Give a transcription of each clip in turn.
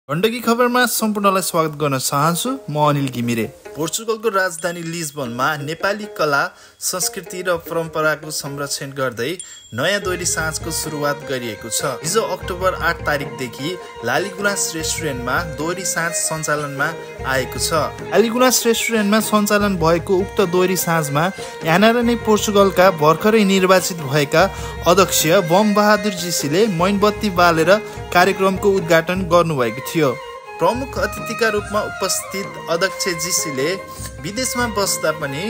गण्डकी खबरमा सम्पूर्णलाई स्वागत गर्न चाहन्छु। म अनिल घिमिरे। पोर्चुगलको राजधानी लिस्बनमा नेपाली कला, संस्कृति र परम्पराको संरक्षण गर्दै नयाँ दोहोरी साँझको सुरुवात गरिएको छ। हिजो अक्टोबर 8 तारिकदेखि लालीगुनास रेस्टुरेन्टमा दोहोरी साँझ सञ्चालनमा आएको छ। लालीगुनास रेस्टुरेन्टमा सञ्चालन भएको उक्त दोहोरी साँझमा यहाँनिर नै पोर्चुगलका भर्खरै निर्वाचित भएका अध्यक्ष बम बहादुर जीसीले मैनबत्ती बालेर कार्यक्रमको उद्घाटन गर्नुभएको थियो। प्रमुख अतिथिका रूपमा उपस्थित अध्यक्ष जीसीले विदेशमा बस्दा पनि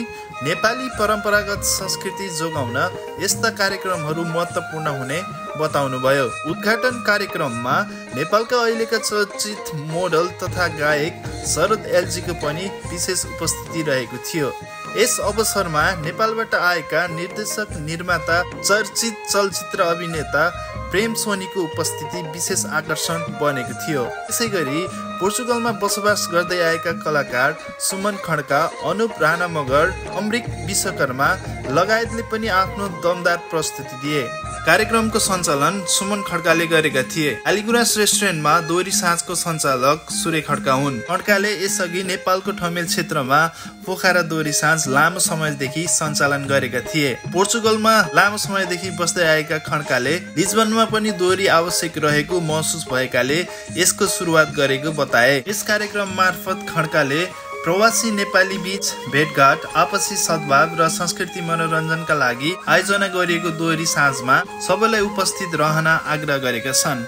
नेपाली परम्परागत संस्कृति जोगाउन यस्ता कार्यक्रमहरू महत्त्वपूर्ण हुने बताउनुभयो। उद्घाटन कार्यक्रममा नेपालका अहिलेका चर्चित मोडल तथा गायक शरद एलजीको पनि विशेष उपस्थिति रहेको थियो। यस अवसरमा नेपालबाट आएका निर्देशक, निर्माता, चर्चित चलचित्र अभिनेता प्रेम सोनीको उपस्थिति विशेष आकर्षण बनेको थियो। त्यसैगरी पोर्चुगलमा बसोबास गर्दै आएका कलाकार सुमन खड्का, अनुप राणा मगर, अमृक विश्वकर्मा लगायतले पनि आफ्नो दमदार प्रस्तुति दिए। कार्यक्रमको सञ्चालन सुमन खड्काले गरेका थिए। लालीगुनास रेस्टुरेन्टमा दोहोरी साँझको सञ्चालक सूर्य खड्का हुन्। खड्काले यसअघि नेपालको ठमेल क्षेत्रमा पोखरा दोहोरी साँझ लामो समयदेखि सञ्चालन गरेका थिए। पोर्चुगलमा लामो समयदेखि बस्दै आएका खड्काले लिस्बनमा पनि दोहोरी आवश्यक रहेको महसुस भएकाले यसको सुरुवात गरेको बताए। यस कार्यक्रम मार्फत खड्काले प्रवासी नेपाली बीच भेटघाट, आपसी सद्भाव र संस्कृति मनोरञ्जनका लागि आयोजना गरिएको दोहोरी साँझमा सबैलाई उपस्थित रहन आग्रह गरेका छन्।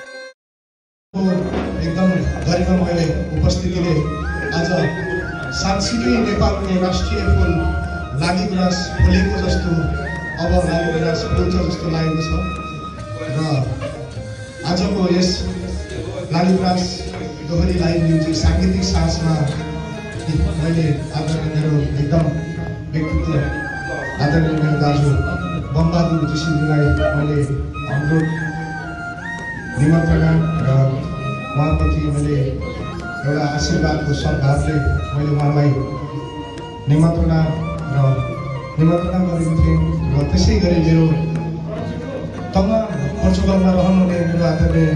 एकदम गरिमामय उपस्थितिले आज साँच्चै नै नेपालको राष्ट्रिय फुल लालीगुनास फुलेको जस्तो, अब लालीगुनास फुल्छ जस्तो लागेको छ र आजको यस लालीगुनास दोहोरी लाइभ म्युजिक साङ्गीतिक साँझमा मैले आदरणीय मेरो एकदम व्यक्तित्व आदरणीय मेरो दाजु बम बहादुर जीसीजीलाई मैले अनुरोध निमन्त्रणा र उहाँप्रति मैले एउटा आशीर्वादको सद्भावले मैले उहाँलाई निमन्त्रणा गरेको थिएँ र त्यसै गरी मेरो तमाम पोर्चुगलमा रहनुहुने मेरो आदरणीय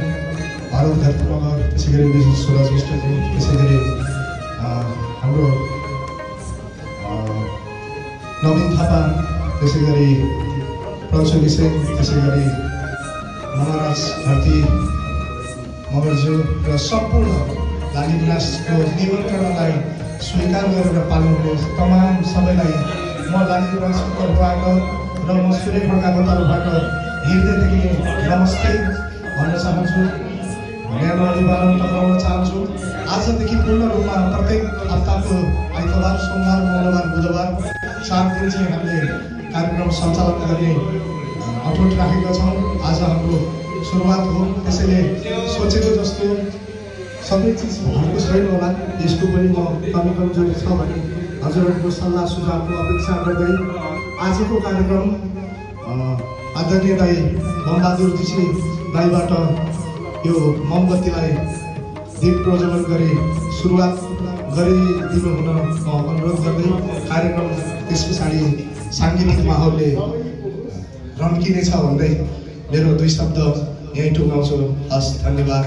भारत धरती मगर, त्यसै गरी विशेष सुरज विष्टजी, त्यसै गरी हाम्रो नवीन थापा, त्यसै गरी प्रचुर विषय, त्यसै गरी महाराज धरती मगरज्यू र सम्पूर्ण लालीगुनासको निमन्त्रणालाई स्वीकार गरेर पाल्नुहुने तमाम सबैलाई म लालीगुनासको तर्फबाट र म सूर्य खड्काको तर्फबाट हृदयदेखि नमस्ते भन्न चाहन्छु, अभिवादन पठाउन चाहन्छु। आजदेखि पूर्ण रूपमा प्रत्येक हप्ताको आइतबार, सोमबार, मङ्गलबार, बुधबार 4 दिन चाहिँ हामीले कार्यक्रम सञ्चालन गर्ने अठोट राखेका छौँ। आज हाम्रो सुरुवात हो, त्यसैले सोचेको जस्तो सबै चिज भएको छैन होला। यसको पनि म कमी कमजोरी छ भने हजुरहरूको सल्लाह सुझावको अपेक्षा गर्दै आजको कार्यक्रम आदरणीय दाइ बमबहादुर जीसी दाइबाट यो मोमबत्तीलाई दीप प्रज्वलन गरी सुरुवात गरिदिनु हुन म अनुरोध गर्दै कार्यक्रम त्यस पछाडि साङ्गीतिक माहौलले रम्किनेछ भन्दै मेरो 2 शब्द यहीँ टुङ्गाउँछु। हस्, धन्यवाद।